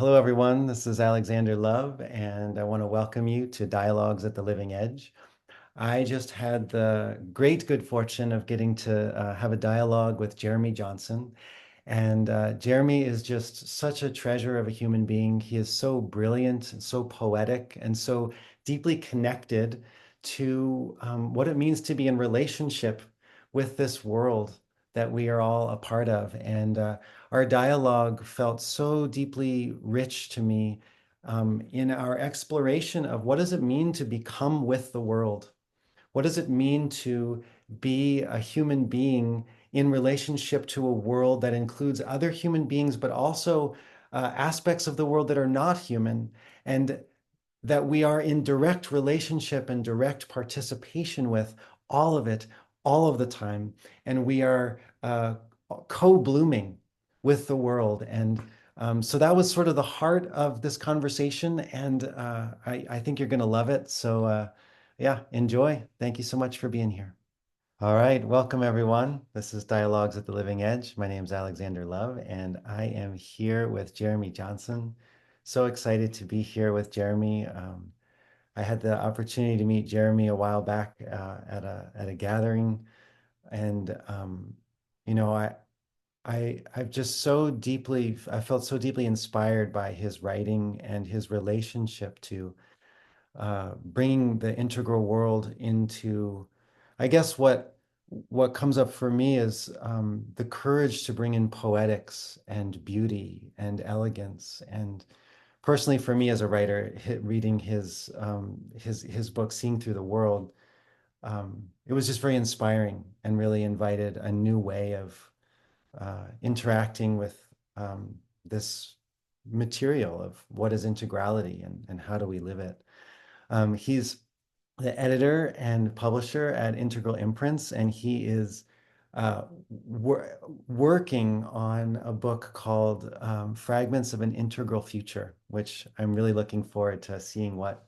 Hello, everyone. This is Alexander Love, and I want to welcome you to Dialogues at the Living Edge. I just had the great good fortune of getting to have a dialogue with Jeremy Johnson. And Jeremy is just such a treasure of a human being. He is so brilliant and so poetic and so deeply connected to what it means to be in relationship with this world that we are all a part of. And our dialogue felt so deeply rich to me in our exploration of what does it mean to become with the world? What does it mean to be a human being in relationship to a world that includes other human beings, but also aspects of the world that are not human, and that we are in direct relationship and direct participation with all of it, all of the time, and we are co-blooming with the world. And so that was sort of the heart of this conversation, and I think you're going to love it. So yeah, enjoy. Thank you so much for being here. All right, welcome everyone. This is Dialogues at the Living Edge. My name is Alexander Love, and I am here with Jeremy Johnson. So excited to be here with Jeremy. I had the opportunity to meet Jeremy a while back at a gathering, and you know, I've just I felt so deeply inspired by his writing and his relationship to bringing the integral world into, I guess what comes up for me is the courage to bring in poetics and beauty and elegance. And personally, for me as a writer, reading his book, Seeing Through the World, it was just very inspiring and really invited a new way of interacting with this material of what is integrality and how do we live it. He's the editor and publisher at Integral Imprints, and he is working on a book called Fragments of an Integral Future, which I'm really looking forward to seeing what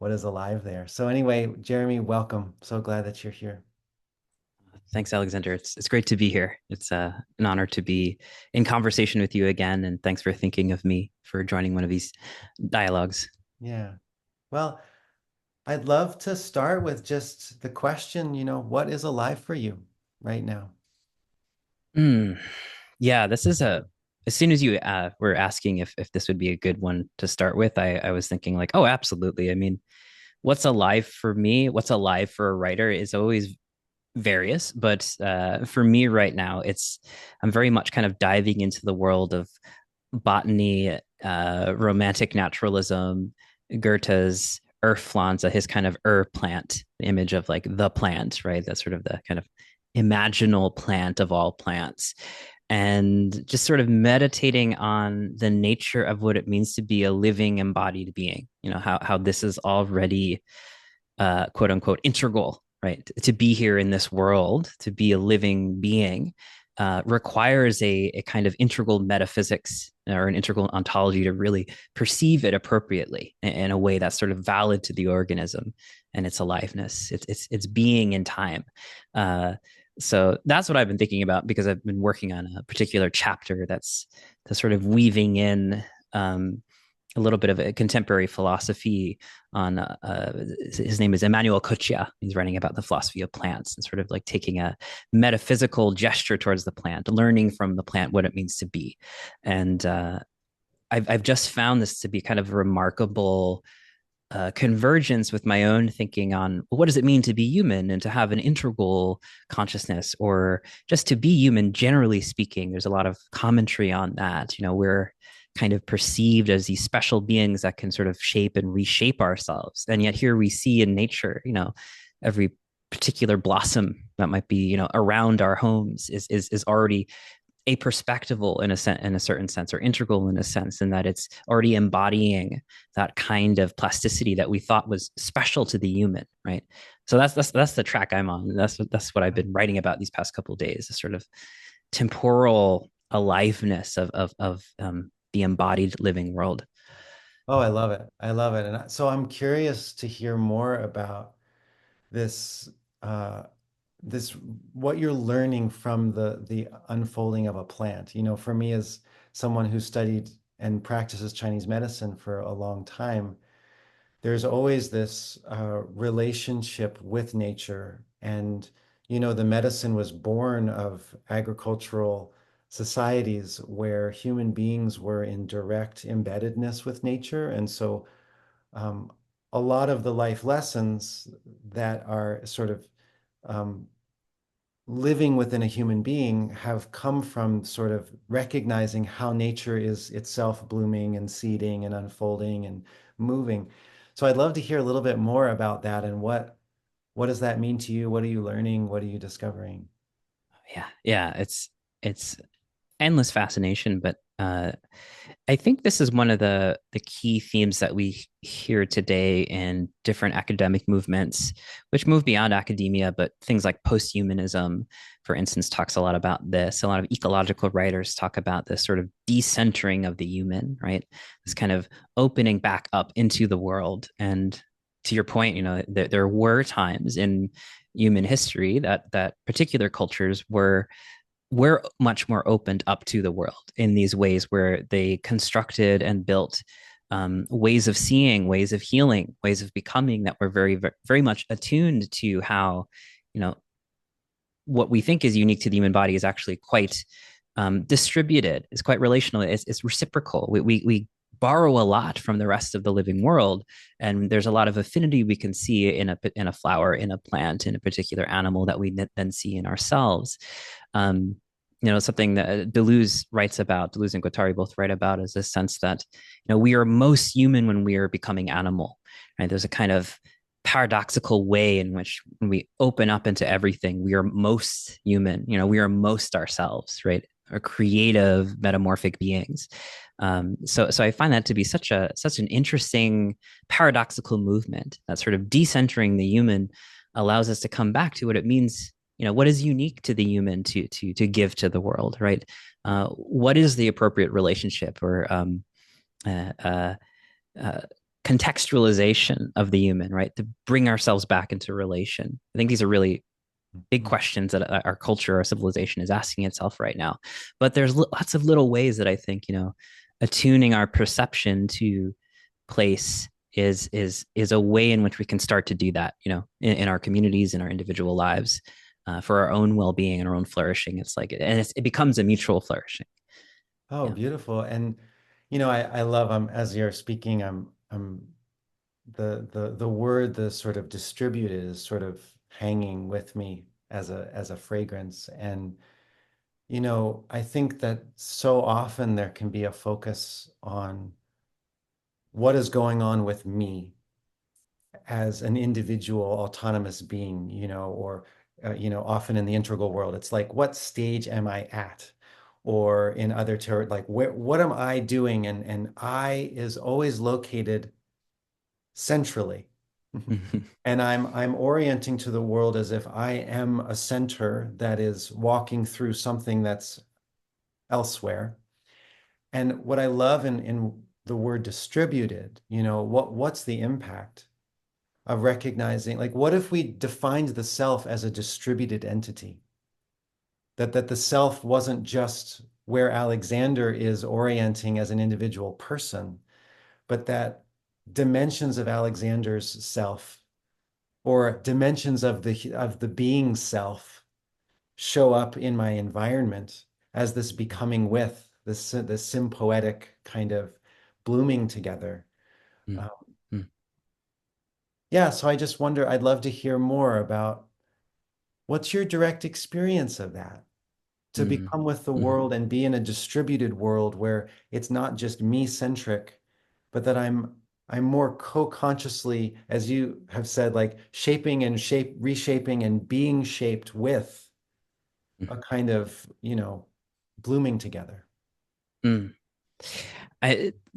is alive there. So anyway, Jeremy, welcome. So glad that you're here. Thanks, Alexander. It's great to be here. It's an honor to be in conversation with you again, and thanks for thinking of me for joining one of these dialogues. Yeah. Well, I'd love to start with just the question, what is alive for you right now? Mm, yeah, this is a. As soon as you were asking if this would be a good one to start with, I was thinking like, oh, absolutely. I mean, what's alive for me, what's alive for a writer is always various, but for me right now, I'm very much kind of diving into the world of botany, romantic naturalism, Goethe's Urpflanze, his kind of plant image of like the plant, right? That's sort of the kind of imaginal plant of all plants. And just sort of meditating on the nature of what it means to be a living embodied being, how this is already quote unquote integral, right? To be here in this world, to be a living being, requires a kind of integral metaphysics or an integral ontology to really perceive it appropriately in a way that's sort of valid to the organism and its aliveness, its being in time. So that's what I've been thinking about because I've been working on a particular chapter that's sort of weaving in a little bit of a contemporary philosophy on his name is Emmanuel Cochia. He's writing about the philosophy of plants and sort of like taking a metaphysical gesture towards the plant, learning from the plant what it means to be. And I've just found this to be kind of a remarkable convergence with my own thinking on what does it mean to be human and to have an integral consciousness or just to be human generally speaking. There's a lot of commentary on that. We're kind of perceived as these special beings that can sort of shape and reshape ourselves, and yet here we see in nature, every particular blossom that might be around our homes is already a perspectival in a certain sense, or integral in a sense, in that it's already embodying that kind of plasticity that we thought was special to the human, right? So that's the track I'm on. That's what I've been writing about these past couple of days, a sort of temporal aliveness of the embodied living world. Oh, I love it. I love it. And so I'm curious to hear more about this uh this what you're learning from the unfolding of a plant. For me as someone who studied and practices Chinese medicine for a long time, there's always this relationship with nature. And, the medicine was born of agricultural societies where human beings were in direct embeddedness with nature. And so um, a lot of the life lessons that are sort of um, living within a human being have come from sort of recognizing how nature is itself blooming and seeding and unfolding and moving. So I'd love to hear a little bit more about that and what does that mean to you? What are you learning? What are you discovering? Yeah, it's endless fascination, but I think this is one of the key themes that we hear today in different academic movements, which move beyond academia, but things like posthumanism, for instance, talks a lot about this. A lot of ecological writers talk about this sort of decentering of the human, right? This kind of opening back up into the world. And to your point, there were times in human history that particular cultures were much more opened up to the world in these ways where they constructed and built ways of seeing, ways of healing, ways of becoming that were very, very, very much attuned to how, you know, what we think is unique to the human body is actually quite distributed. It's quite relational. It's reciprocal. We borrow a lot from the rest of the living world, and there's a lot of affinity we can see in a flower, in a plant, in a particular animal that we then see in ourselves. Um, something that Deleuze and Guattari both write about is this sense that, we are most human when we are becoming animal, right? There's a kind of paradoxical way in which when we open up into everything, we are most human, we are most ourselves, right? Or creative, metamorphic beings. So I find that to be such an interesting paradoxical movement that sort of decentering the human allows us to come back to what it means, what is unique to the human to give to the world, right? What is the appropriate relationship or uh, uh, uh, contextualization of the human, right? To bring ourselves back into relation. I think these are really big Mhm. questions that our culture, our civilization is asking itself right now. But there's lots of little ways that I think, attuning our perception to place is a way in which we can start to do that, in our communities, in our individual lives, for our own well-being and our own flourishing. It's like, and it becomes a mutual flourishing. Oh, Yeah. beautiful. And I love as you're speaking, I'm the word, the sort of distributed is sort of hanging with me as a fragrance. And I think that so often there can be a focus on what is going on with me as an individual autonomous being, or often in the integral world, it's like, what stage am I at? Or in other terror, like what am I doing? And I is always located centrally. And I'm orienting to the world as if I am a center that is walking through something that's elsewhere. And what I love in the word distributed, what's the impact of recognizing, like, what if we defined the self as a distributed entity? That the self wasn't just where Alexander is orienting as an individual person, but that dimensions of Alexander's self or dimensions of the being self show up in my environment as this becoming with this poetic kind of blooming together. Mm, Um, mm, yeah, so I just wonder, I'd love to hear more about what's your direct experience of that? To mm, become with the mm, world and be in a distributed world where it's not just me centric, but that I'm more co-consciously, as you have said, like shaping and reshaping and being shaped with mm, a kind of, blooming together. mm.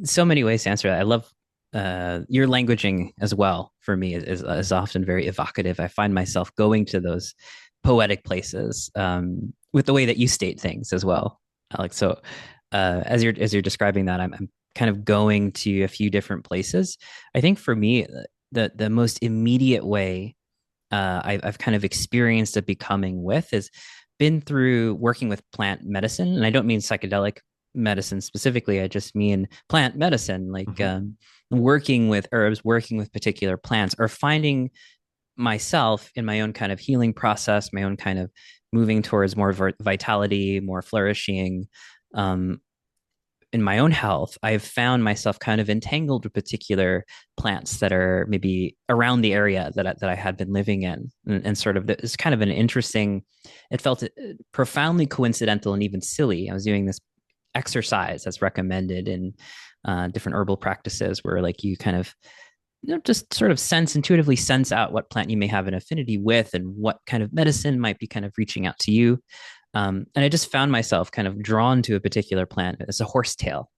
So many ways to answer that. I love your languaging as well. For me, is often very evocative. I find myself going to those poetic places with the way that you state things as well, Alex. So as you're describing that, I'm kind of going to a few different places. I think for me, the most immediate way I've kind of experienced a becoming with is been through working with plant medicine, and I don't mean psychedelic medicine specifically, I just mean plant medicine, like Mhm. working with herbs, working with particular plants, or finding myself in my own kind of healing process, my own kind of moving towards more vitality, more flourishing. Um, in my own health, I've found myself kind of entangled with particular plants that are maybe around the area that I had been living in, and sort of it's kind of an interesting. It felt profoundly coincidental and even silly. I was doing this exercise that's recommended in different herbal practices, where like you kind of just sort of intuitively sense out what plant you may have an affinity with and what kind of medicine might be kind of reaching out to you. And I just found myself kind of drawn to a particular plant. It's a horsetail,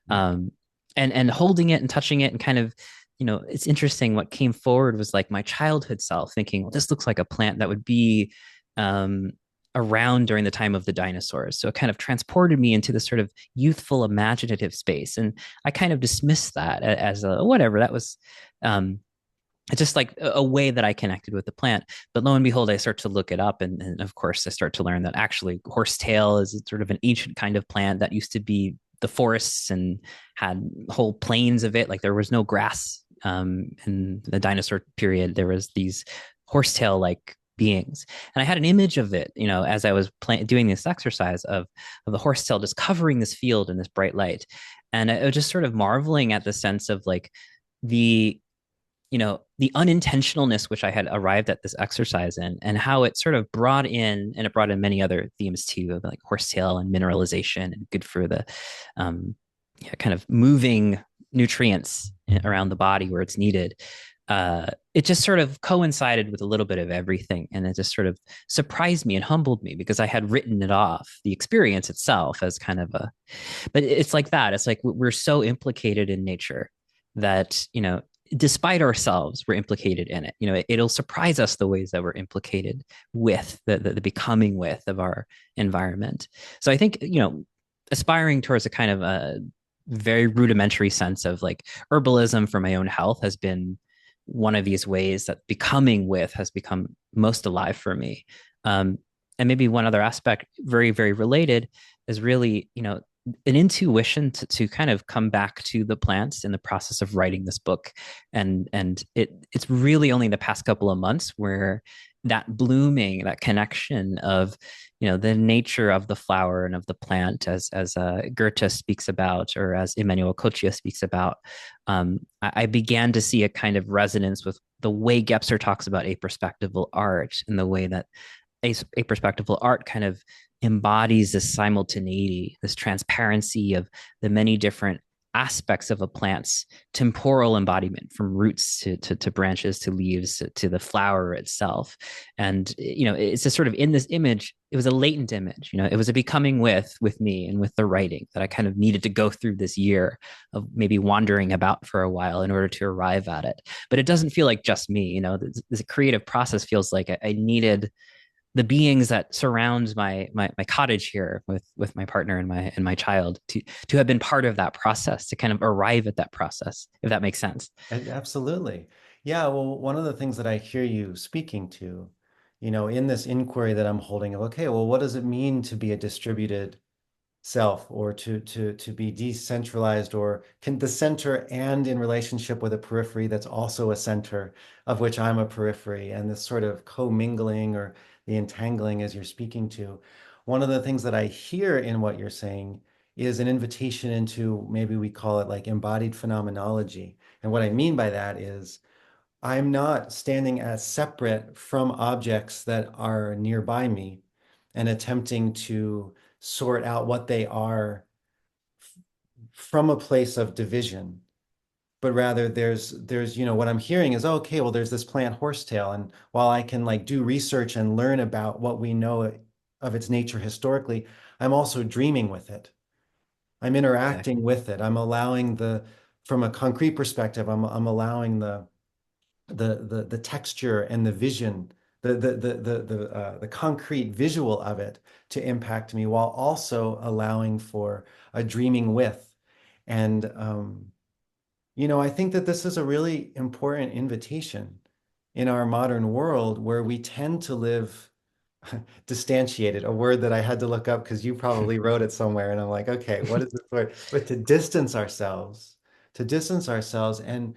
um, and holding it and touching it and kind of, it's interesting. What came forward was like my childhood self thinking, well, this looks like a plant that would be um, around during the time of the dinosaurs. So it kind of transported me into this sort of youthful, imaginative space, and I kind of dismissed that as a whatever. That was um, it's just like a way that I connected with the plant. But lo and behold, I start to look it up. And of course, I start to learn that actually horsetail is sort of an ancient kind of plant that used to be the forests and had whole plains of it. Like there was no grass in the dinosaur period. There was these horsetail like beings. And I had an image of it, as I was doing this exercise of the horsetail just covering this field in this bright light. And I was just sort of marveling at the sense of like the the unintentionalness which I had arrived at this exercise in, and how it sort of brought in, and it brought in many other themes too, of like horsetail and mineralization and good for the yeah, kind of moving nutrients around the body where it's needed. It just sort of coincided with a little bit of everything, and it just sort of surprised me and humbled me because I had written it off, the experience itself, as kind of a, but it's like that. It's like we're so implicated in nature that, despite ourselves, we're implicated in it. It'll surprise us the ways that we're implicated with the becoming with of our environment. So I think, aspiring towards a kind of a very rudimentary sense of like herbalism for my own health has been one of these ways that becoming with has become most alive for me. Um, and maybe one other aspect, very, very related, is really, an intuition to kind of come back to the plants in the process of writing this book. And it's really only the past couple of months where that blooming, that connection of, the nature of the flower and of the plant, as Goethe speaks about, or as Emmanuel Kochia speaks about, I began to see a kind of resonance with the way Gebser talks about aperspectival art, and the way that aperspectival art kind of embodies this simultaneity, this transparency of the many different aspects of a plant's temporal embodiment, from roots to branches to leaves to the flower itself. And it's just sort of in this image. It was a latent image. It was a becoming with me and with the writing that I kind of needed to go through this year of maybe wandering about for a while in order to arrive at it. But it doesn't feel like just me. This creative process feels like I needed the beings that surround my cottage here with my partner and my child to have been part of that process, to kind of arrive at that process, if that makes sense. Absolutely. Yeah, well, one of the things that I hear you speaking to, in this inquiry that I'm holding of, okay, well, what does it mean to be a distributed self, or to be decentralized, or can the center and in relationship with a periphery that's also a center, of which I'm a periphery, and this sort of commingling or the entangling as you're speaking to. One of the things that I hear in what you're saying is an invitation into, maybe we call it like embodied phenomenology. And what I mean by that is I'm not standing as separate from objects that are nearby me and attempting to sort out what they are from a place of division, but rather there's what I'm hearing is, okay, well, there's this plant horsetail, and while I can like do research and learn about what we know of its nature historically, I'm also dreaming with it. I'm interacting Exactly. with it. I'm allowing from a concrete perspective, I'm allowing the texture and the vision, the concrete visual of it to impact me, while also allowing for a dreaming with. And I think that this is a really important invitation in our modern world, where we tend to live distantiated, a word that I had to look up because you probably wrote it somewhere. And I'm like, okay, what is this word? But to distance ourselves and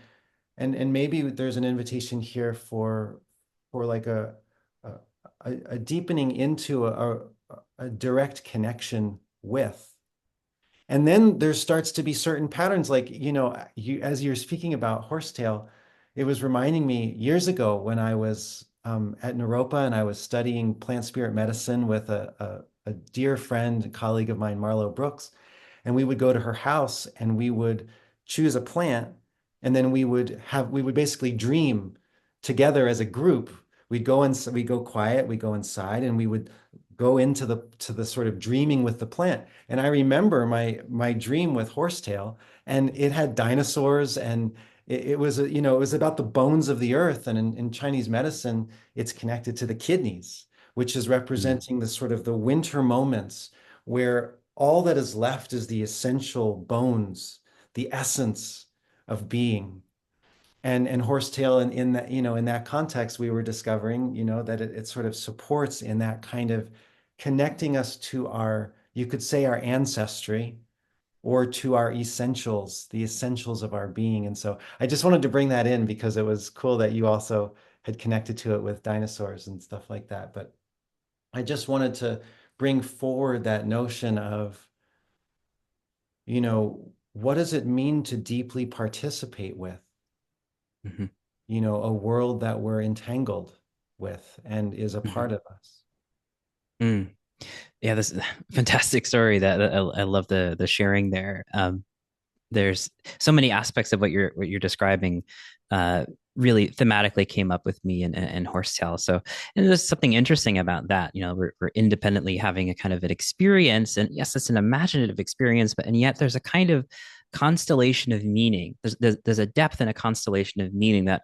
maybe there's an invitation here for like a, a deepening into a direct connection with. And then there starts to be certain patterns, like, you as you're speaking about horsetail, it was reminding me years ago when I was at Naropa and I was studying plant spirit medicine with a dear friend and colleague of mine, Marlo Brooks. And we would go to her house and we would choose a plant, and then we would basically dream together as a group. We'd go quiet, we'd go inside, and we would go into the sort of dreaming with the plant. And I remember my dream with horsetail, and it had dinosaurs, and it was it was about the bones of the earth. And in Chinese medicine, it's connected to the kidneys, which is Mm, representing the sort of the winter moments where all that is left is the essential bones, the essence of being. And horsetail in that, in that context, we were discovering, that it sort of supports in that kind of connecting us to our, you could say, our ancestry, or to our essentials, the essentials of our being. And so I just wanted to bring that in because it was cool that you also had connected to it with dinosaurs and stuff like that. But I just wanted to bring forward that notion of, what does it mean to deeply participate with, mhm, a world that we're entangled with and is a mhm. part of us. Mm. Yeah, this is a fantastic story. I love the sharing there. There's so many aspects of what you're describing really thematically came up with me and horsetail. So, and there's something interesting about that. We're independently having a kind of an experience, and yes, it's an imaginative experience, but and yet there's a kind of constellation of meaning. There's a depth and a constellation of meaning that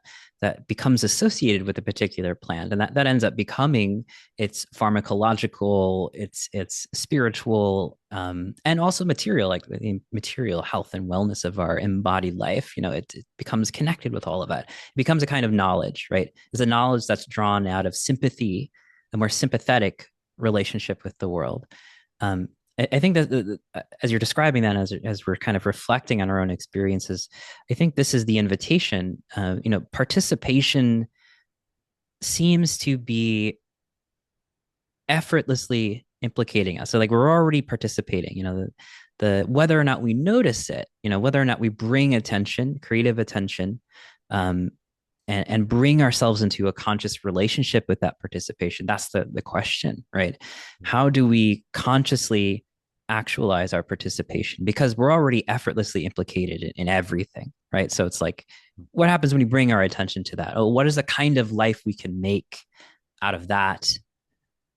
becomes associated with a particular plant, and that ends up becoming its pharmacological, its spiritual, and also material, like the material health and wellness of our embodied life. It becomes connected with all of that. It becomes a kind of knowledge, right? It's a knowledge that's drawn out of sympathy, a more sympathetic relationship with the world. Um, I think that as you're describing that, as we're kind of reflecting on our own experiences, I think this is the invitation. Participation seems to be effortlessly implicating us. So like we're already participating, the whether or not we notice it, whether or not we bring attention, creative attention, um, and bring ourselves into a conscious relationship with that participation. That's the question, right? How do we consciously actualize our participation? Because we're already effortlessly implicated in everything, right? So it's like, what happens when we bring our attention to that? Oh, what is the kind of life we can make out of that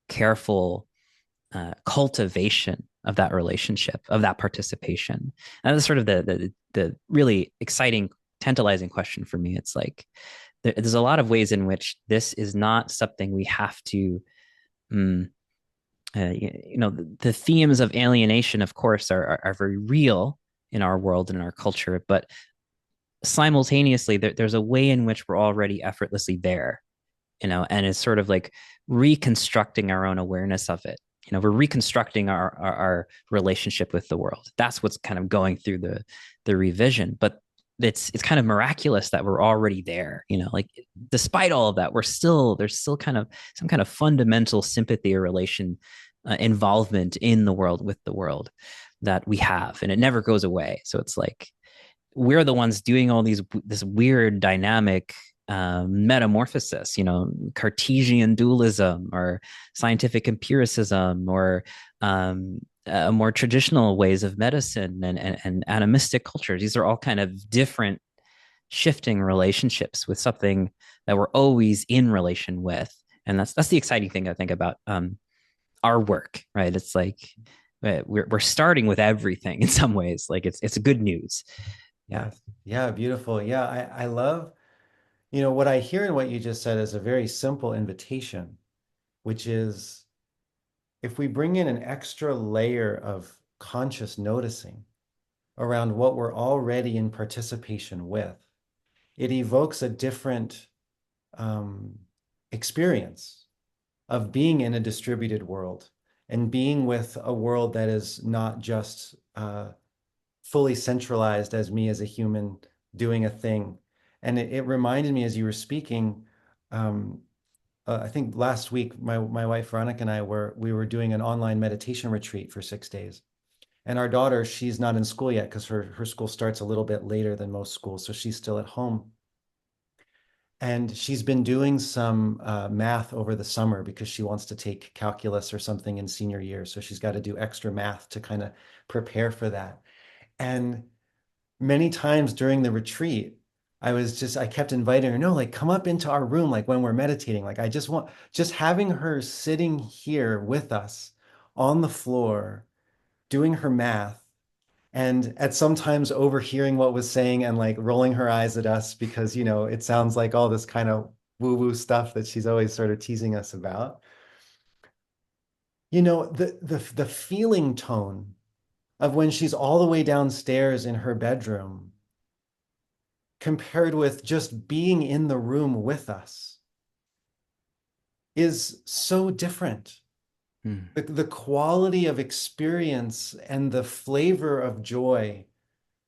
careful cultivation of that relationship, of that participation? And that's sort of the really exciting, tantalizing question for me. It's like there's a lot of ways in which this is not something we have to. Um, the themes of alienation, of course, are very real in our world and in our culture, but simultaneously, there's a way in which we're already effortlessly there, and it's sort of like reconstructing our own awareness of it. We're reconstructing our relationship with the world. That's what's kind of going through the revision. But it's kind of miraculous that we're already there. Like despite all of that, there's still kind of some kind of fundamental sympathy or relation involvement in the world with the world that we have, and it never goes away. So it's like we're the ones doing all this weird dynamic metamorphosis, Cartesian dualism or scientific empiricism or more traditional ways of medicine and animistic cultures. These are all kind of different shifting relationships with something that we're always in relation with. And that's the exciting thing I think about our work, right? It's like we're starting with everything in some ways. Like it's good news. Yeah. Yes. Yeah, beautiful. Yeah, I love, what I hear in what you just said is a very simple invitation, which is if we bring in an extra layer of conscious noticing around what we're already in participation with, it evokes a different experience. of being in a distributed world and being with a world that is not just fully centralized as me as a human doing a thing. And it reminded me as you were speaking, um, I think last week my wife Veronica and we were doing an online meditation retreat for 6 days. And our daughter, she's not in school yet because her school starts a little bit later than most schools, so she's still at home. And she's been doing some math over the summer because she wants to take calculus or something in senior year. So she's got to do extra math to kind of prepare for that. And many times during the retreat, I kept inviting her, no, like come up into our room, like when we're meditating. Like I just want, just having her sitting here with us on the floor, doing her math, and at sometimes overhearing what was saying and like rolling her eyes at us because, it sounds like all this kind of woo-woo stuff that she's always sort of teasing us about. The feeling tone of when she's all the way downstairs in her bedroom compared with just being in the room with us is so different. Mm, The quality of experience and the flavor of joy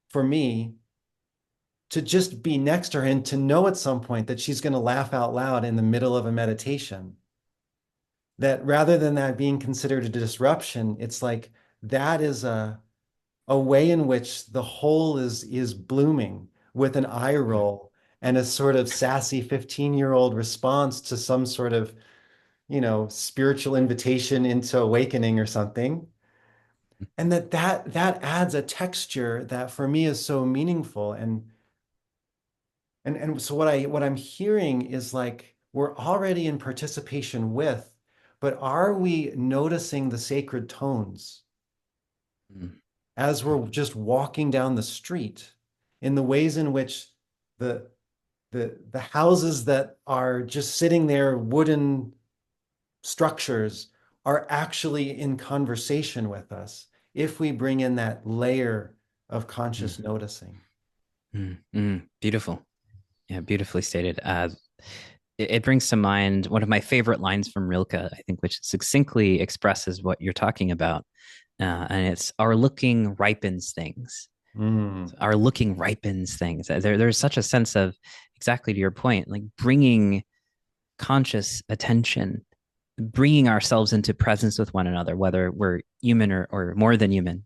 for me to just be next to her and to know at some point that she's going to laugh out loud in the middle of a meditation. That rather than that being considered a disruption, it's like that is a way in which the whole is blooming with an eye mm, roll and a sort of sassy 15-year-old response to some sort of, spiritual invitation into awakening or something. And that adds a texture that for me is so meaningful. And so what I'm hearing is like we're already in participation with, but are we noticing the sacred tones mm, as we're just walking down the street in the ways in which the the houses that are just sitting there, wooden structures, are actually in conversation with us if we bring in that layer of conscious mm, noticing. Beautiful. Yeah, beautifully stated. It brings to mind one of my favorite lines from Rilke, I think, which succinctly expresses what you're talking about. And it's our looking ripens things. Mm, Our looking ripens things. There's such a sense of, exactly to your point, like bringing conscious attention, bringing ourselves into presence with one another, whether we're human or more than human.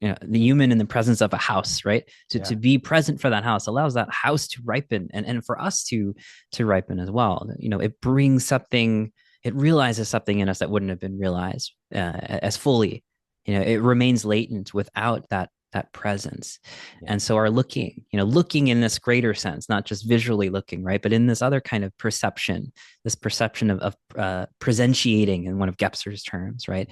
The human in the presence of a house, right? To yeah, be present for that house allows that house to ripen, and for us to ripen as well. It brings something, it realizes something in us that wouldn't have been realized as fully. It remains latent without that presence. yeah, And so our looking in this greater sense, not just visually looking, right, but in this other kind of perception, this perception of presentiating, in one of Gebser's terms, right?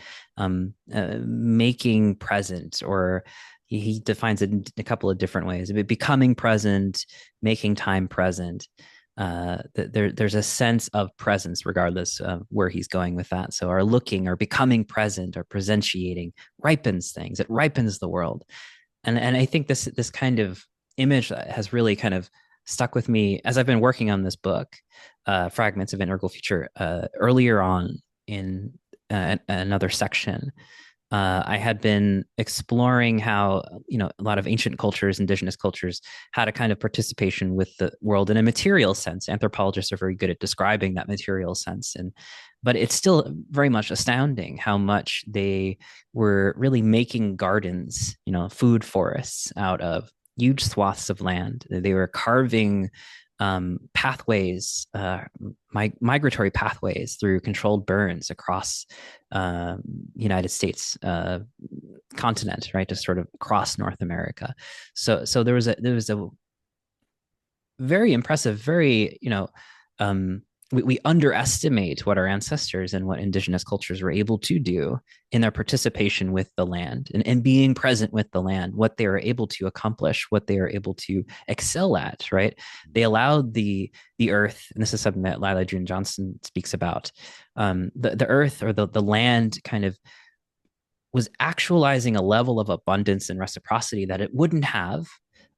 Making present, or he defines it in a couple of different ways: becoming present, making time present. There's a sense of presence regardless of where he's going with that. So our looking or becoming present or presentiating ripens things. It ripens the world. And I think this kind of image has really kind of stuck with me as I've been working on this book, Fragments of Integral Future. Earlier on in another section, I had been exploring how, a lot of ancient cultures, indigenous cultures, had a kind of participation with the world in a material sense. Anthropologists are very good at describing that material sense, but it's still very much astounding how much they were really making gardens, food forests out of huge swaths of land. They were carving pathways, migratory pathways through controlled burns across uh, United States continent, right, to sort of across North America. So there was a very impressive, very, we underestimate what our ancestors and what indigenous cultures were able to do in their participation with the land, and being present with the land, what they were able to accomplish, what they are able to excel at, right? They allowed the earth, and this is something that Lila June Johnson speaks about, the earth, or the land, kind of was actualizing a level of abundance and reciprocity that it wouldn't have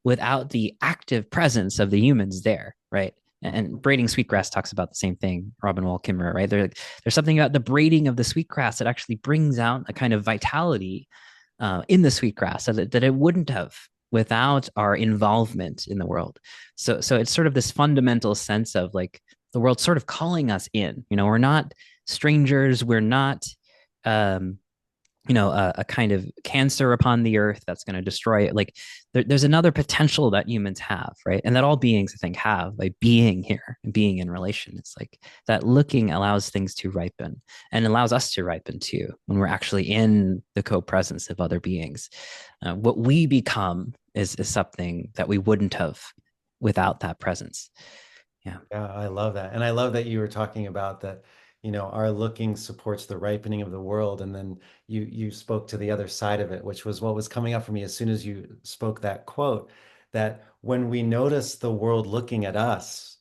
without the active presence of the humans there, right? And braiding sweetgrass talks about the same thing. Robin Wall Kimmerer, right? There's something about the braiding of the sweetgrass that actually brings out a kind of vitality in the sweetgrass that it wouldn't have without our involvement in the world. So it's sort of this fundamental sense of like the world sort of calling us in. We're not strangers. We're not um, a kind of cancer upon the earth that's going to destroy it. Like there's another potential that humans have, right? And that all beings, I think, have by being here and being in relation. It's like that looking allows things to ripen and allows us to ripen too when we're actually in the co-presence of other beings. What we become is something that we wouldn't have without that presence. Yeah. Yeah, I love that. And I love that you were talking about that, our looking supports the ripening of the world. And then you spoke to the other side of it, which was what was coming up for me as soon as you spoke that quote, that when we notice the world looking at us,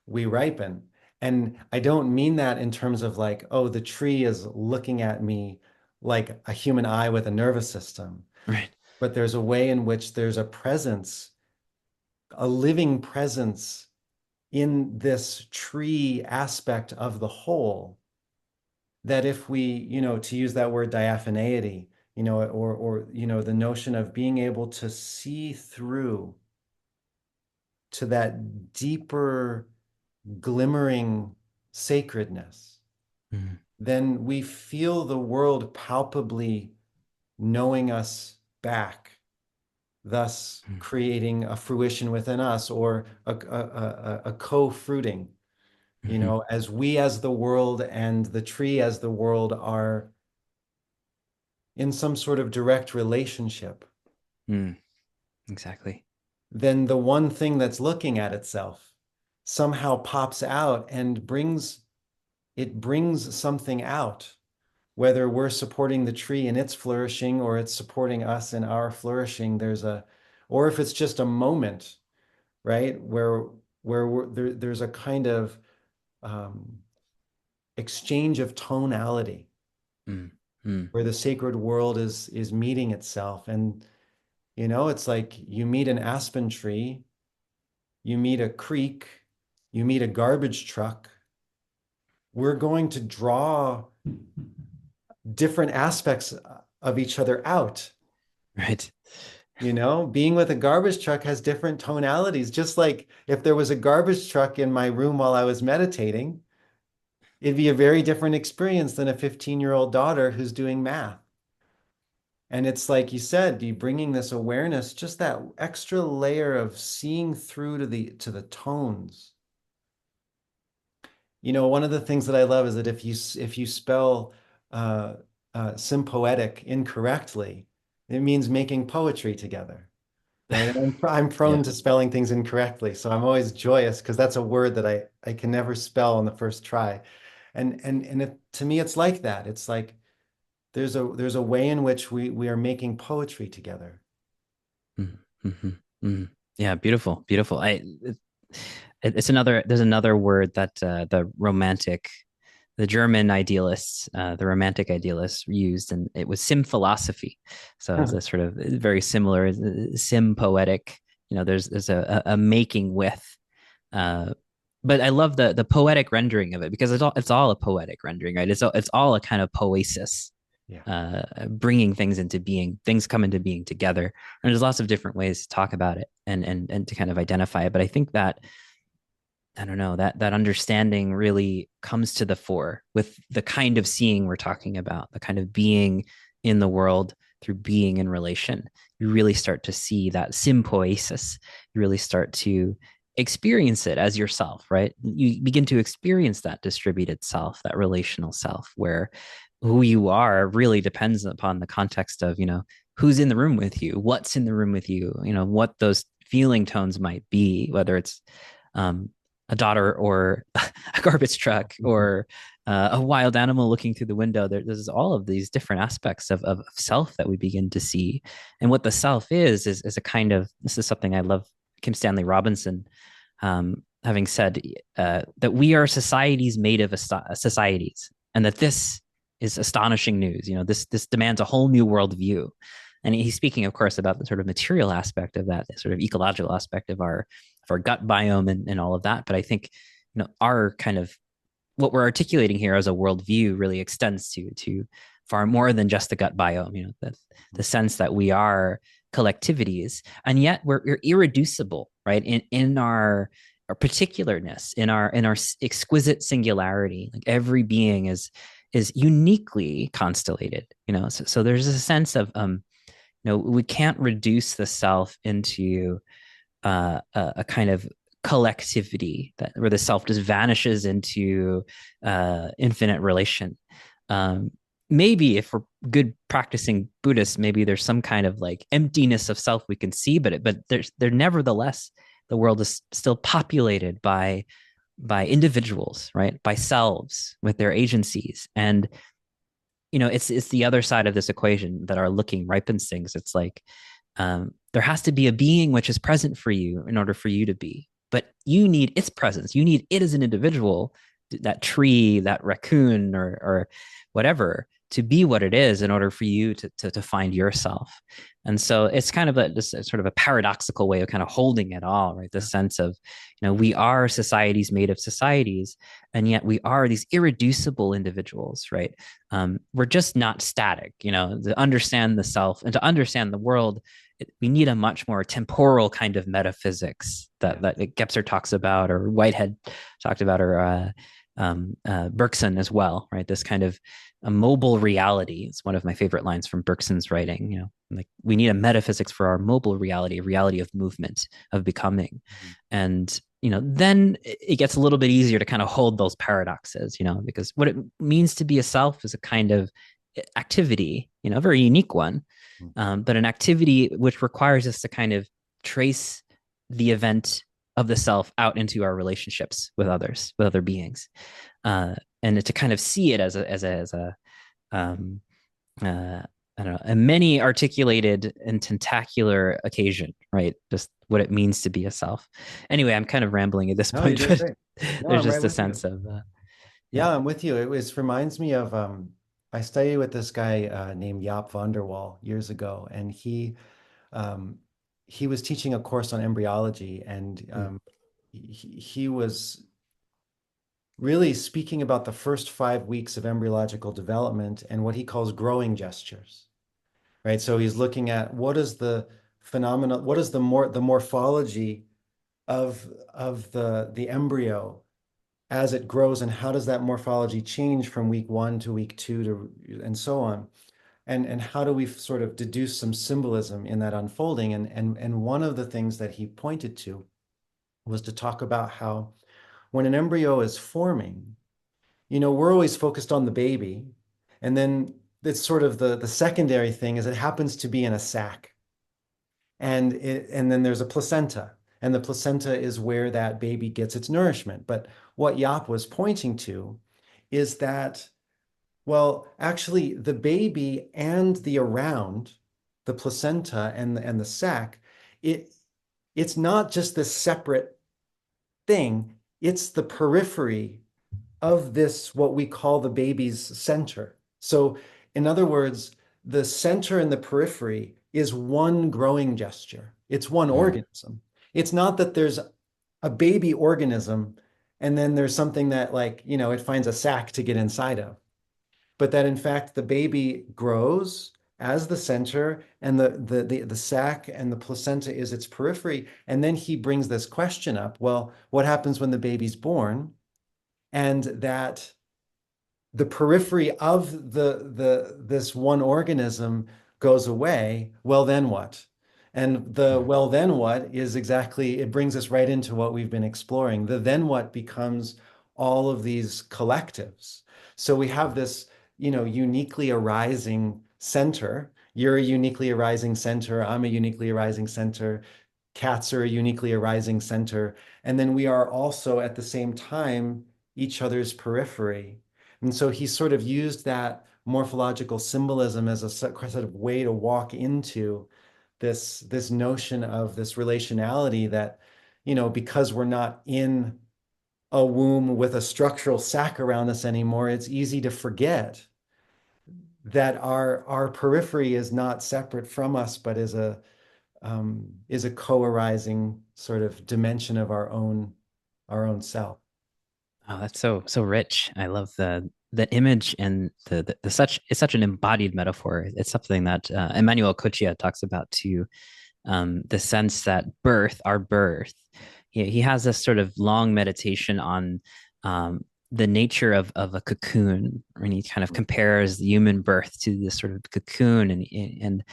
we ripen. And I don't mean that in terms of like, oh, the tree is looking at me like a human eye with a nervous system, Right. but there's a way in which there's a presence, a living presence in this tree aspect of the whole, that if we, to use that word diaphaneity, or the notion of being able to see through to that deeper glimmering sacredness, Mm-hmm. then we feel the world palpably knowing us back, thus creating a fruition within us, or a co-fruiting, Mm-hmm. as we as the world and the tree as the world are in some sort of direct relationship, Mm, exactly. then the one thing that's looking at itself somehow pops out and brings something out, whether we're supporting the tree in its flourishing or it's supporting us in our flourishing. Or if it's just a moment, right, there's a kind of um, exchange of tonality Mm, mm, where the sacred world is meeting itself. And it's like you meet an aspen tree, you meet a creek, you meet a garbage truck. We're going to draw different aspects of each other out. right. Being with a garbage truck has different tonalities. Just like if there was a garbage truck in my room while I was meditating, it'd be a very different experience than a 15-year-old daughter who's doing math. And it's like you said, you bringing this awareness, just that extra layer of seeing through to the tones. One of the things that I love is that if you spell uh, poetic incorrectly, it means making poetry together, right? And I'm Yeah. prone to spelling things incorrectly, so I'm always joyous because that's a word that I can never spell on the first try. To me, it's like that. It's like there's a way in which we are making poetry together. Mm, mhm, mm. Yeah, beautiful, beautiful. It's another. There's another word that the German idealists, the romantic idealists used, and it was sim philosophy. So it's a sort of very similar sim poetic. There's a making with. Uh, but I love the poetic rendering of it because it's all a poetic rendering, right? It's all a kind of poesis, Yeah. bringing things into being. Things come into being together, and there's lots of different ways to talk about it and to kind of identify it. But I think that I don't know, that understanding really comes to the fore with the kind of seeing we're talking about, the kind of being in the world through being in relation. You really start to see that sympoiesis. You really start to experience it as yourself, right? You begin to experience that distributed self, that relational self, where who you are really depends upon the context of, who's in the room with you, what's in the room with you, what those feeling tones might be, whether it's um, a daughter or a garbage truck or a wild animal looking through the window. There's all of these different aspects of self that we begin to see. And what the self is a kind of, this is something I love Kim Stanley Robinson having said that we are societies made of societies, and that this is astonishing news. This demands a whole new worldview. And he's speaking, of course, about the sort of material aspect of that, sort of ecological aspect of our gut biome and all of that. But I think our kind of what we're articulating here as a worldview really extends to far more than just the gut biome. The sense that we are collectivities, and yet we're irreducible, right? In our particularness, in our exquisite singularity. Like every being is uniquely constellated. So there's a sense of we can't reduce the self into a kind of collectivity that where the self just vanishes into infinite relation. Um, Maybe if we're good practicing Buddhists, maybe there's some kind of like emptiness of self we can see, but there nevertheless the world is still populated by individuals, right? By selves with their agencies. And it's the other side of this equation that our looking ripens things. It's like there has to be a being which is present for you in order for you to be, but you need its presence. You need it as an individual, that tree, that raccoon, or whatever, to be what it is in order for you to find yourself. And so it's kind of this sort of a paradoxical way of kind of holding it all, right? The sense of, we are societies made of societies, and yet we are these irreducible individuals, right? We're just not static, to understand the self and to understand the world. We need a much more temporal kind of metaphysics that Gebser talks about, or Whitehead talked about, or Bergson as well, right? This kind of a mobile reality. It's one of my favorite lines from Bergson's writing. Like we need a metaphysics for our mobile reality, a reality of movement, of becoming, and then it gets a little bit easier to kind of hold those paradoxes, because what it means to be a self is a kind of activity, a very unique one, but an activity which requires us to kind of trace the event of the self out into our relationships with others, with other beings, and to kind of see it as a um, I don't know, a many articulated and tentacular occasion, right? Just what it means to be a self. Anyway, I'm kind of rambling at this No, you're point, doing but great. No, there's I'm right just a with you. sense of, yeah. Yeah, I'm with you. It was reminds me of I studied with this guy named Jaap van der Wal years ago, and um, he was teaching a course on embryology, and Mm, he was really speaking about the first 5 weeks of embryological development and what he calls growing gestures, right? So he's looking at what is the phenomena, what is the morphology of the embryo as it grows, and how does that morphology change from week 1 to week 2 to and so on, and how do we sort of deduce some symbolism in that unfolding, and one of the things that he pointed to was to talk about how when an embryo is forming, we're always focused on the baby, and then it's sort of the secondary thing is it happens to be in a sac, and then there's a placenta, and the placenta is where that baby gets its nourishment. But what Yap was pointing to is that, well, actually, the baby and the around, the placenta and the sac, it it's not just this separate thing, it's the periphery of this, what we call the baby's center. So, in other words, the center and the periphery is one growing gesture. It's one mm, organism. It's not that there's a baby organism and then there's something that, like, it finds a sac to get inside of, but that in fact the baby grows as the center, and the sac and the placenta is its periphery. And then he brings this question up, well, what happens when the baby's born? And that the periphery of this one organism goes away, well, then what? And the mm, well, then what is exactly, it brings us right into what we've been exploring. The then what becomes all of these collectives. So we have this, uniquely arising center. You're a uniquely arising center. I'm a uniquely arising center. Cats are a uniquely arising center. And then we are also at the same time each other's periphery. And so he sort of used that morphological symbolism as a sort of way to walk into this notion of this relationality that, because we're not in a womb with a structural sac around us anymore, it's easy to forget that our periphery is not separate from us, but is is a co-arising sort of dimension of our own self. Oh, that's so rich. I love the image and the such it's such an embodied metaphor. It's something that Emmanuel Cochia talks about too. The sense that our birth, he has this sort of long meditation on the nature of a cocoon, and he kind of compares the human birth to this sort of cocoon, and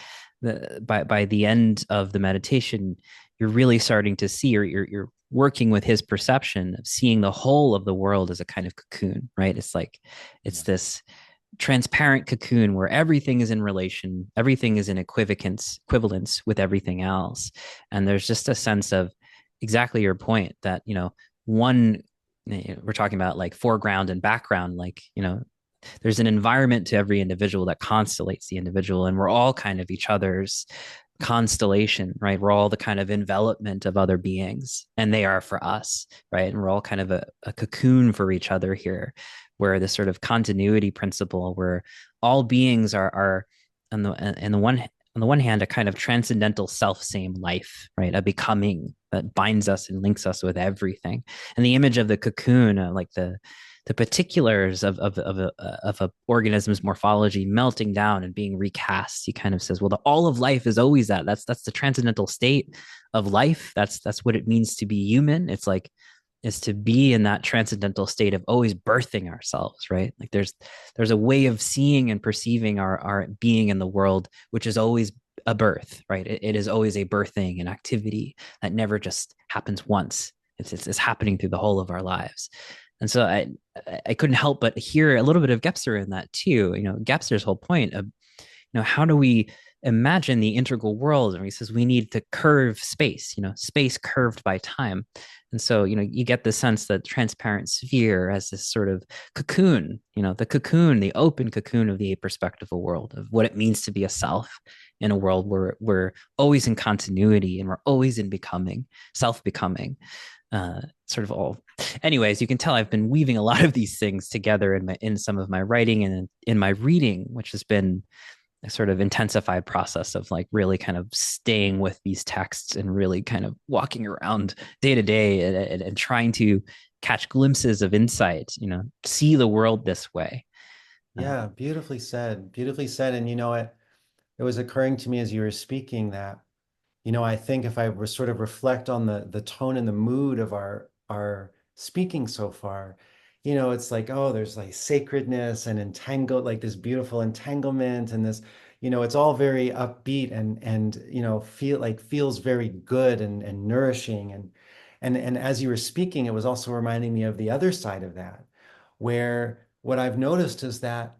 by the end of the meditation, you're really starting to see, or you're working with his perception of seeing the whole of the world as a kind of cocoon, right? It's like it's Yeah. this transparent cocoon where everything is in relation, everything is in equivalence with everything else. And there's just a sense of exactly your point that, one, we're talking about like foreground and background, like, there's an environment to every individual that constellates the individual, and we're all kind of each other's constellation, right? We're all the kind of envelopment of other beings, and they are for us, right? And we're all kind of a cocoon for each other here, where this sort of continuity principle, where all beings are on the one hand, a kind of transcendental self same life, right? A becoming that binds us and links us with everything. And the image of the cocoon, like the particulars of a organism's morphology melting down and being recast. He kind of says, well, the all of life is always that. That's the transcendental state of life. That's what it means to be human. It's like is to be in that transcendental state of always birthing ourselves, right? Like there's a way of seeing and perceiving our being in the world, which is always a birth, right? It is always a birthing, an activity that never just happens once. It's happening through the whole of our lives. And so I couldn't help but hear a little bit of Gebser in that too. Gebser's whole point of, how do we imagine the integral world? And he says we need to curve space, space curved by time. And so, you get the sense that transparent sphere as this sort of cocoon, the cocoon, the open cocoon of the perspectival world of what it means to be a self in a world where we're always in continuity and we're always in becoming, self becoming. Sort of all. Anyways, you can tell I've been weaving a lot of these things together in some of my writing and in my reading, which has been a sort of intensified process of like really kind of staying with these texts and really kind of walking around day to day and trying to catch glimpses of insight, see the world this way. Uh, Yeah, beautifully said. Beautifully said. And it was occurring to me as you were speaking that, I think if I were sort of reflect on the tone and the mood of our speaking so far, it's like, oh, there's like sacredness and entangled, like this beautiful entanglement and this, it's all very upbeat and feels very good and nourishing. And as you were speaking, it was also reminding me of the other side of that, where what I've noticed is that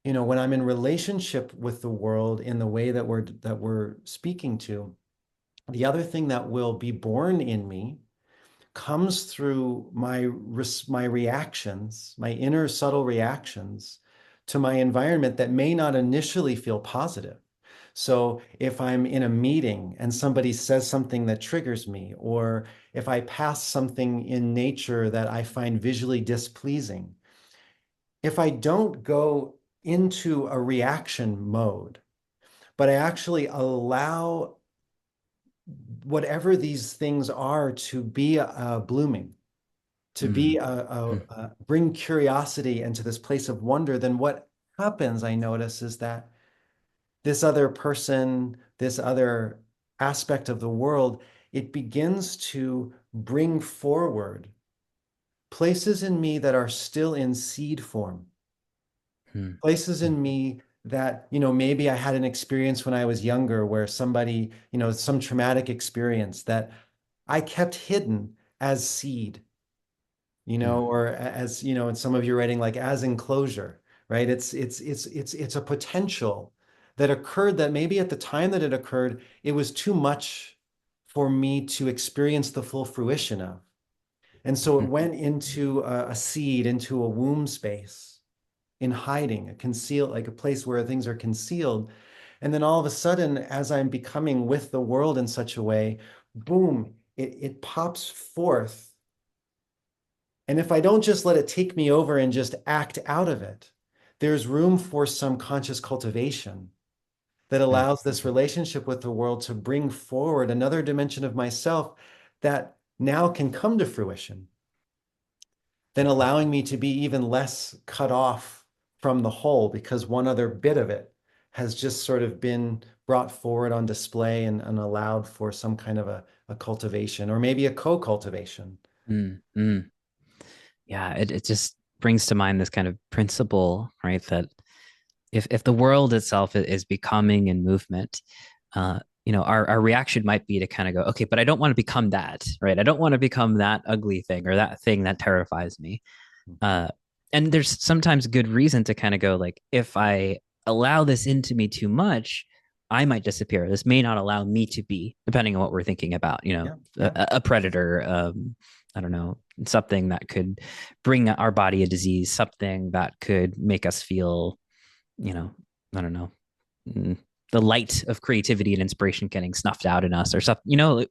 when I'm in relationship with the world in the way that we're speaking to, the other thing that will be born in me comes through my reactions, my inner subtle reactions to my environment that may not initially feel positive. So if I'm in a meeting and somebody says something that triggers me, or if I pass something in nature that I find visually displeasing, if I don't go into a reaction mode, but I actually allow whatever these things are to be blooming, to mm, be mm, bring curiosity into this place of wonder, then what happens, I notice, is that this other person, this other aspect of the world, it begins to bring forward places in me that are still in seed form, mm, places mm, in me that, maybe I had an experience when I was younger where somebody, some traumatic experience that I kept hidden as seed, mm, or as, in some of your writing, like as enclosure, right? It's a potential that occurred that maybe at the time that it occurred, it was too much for me to experience the full fruition of. And so it mm, went into a seed, into a womb space in hiding, a conceal, like a place where things are concealed. And then all of a sudden, as I'm becoming with the world in such a way, boom, it pops forth. And if I don't just let it take me over and just act out of it, there's room for some conscious cultivation that mm, allows this relationship with the world to bring forward another dimension of myself that now can come to fruition, then allowing me to be even less cut off from the whole because one other bit of it has just sort of been brought forward on display and allowed for some kind of a cultivation or maybe a co-cultivation. mm. Yeah, it just brings to mind this kind of principle, right? That if the world itself is becoming in movement, our reaction might be to kind of go, okay, but I don't want to become that, right? I don't want to become that ugly thing or that thing that terrifies me. Uh, and there's sometimes good reason to kind of go like, if I allow this into me too much, I might disappear. This may not allow me to be, depending on what we're thinking about, Yeah, yeah, a predator, I don't know, something that could bring our body a disease, something that could make us feel, you know, I don't know, mm, the light of creativity and inspiration getting snuffed out in us or something.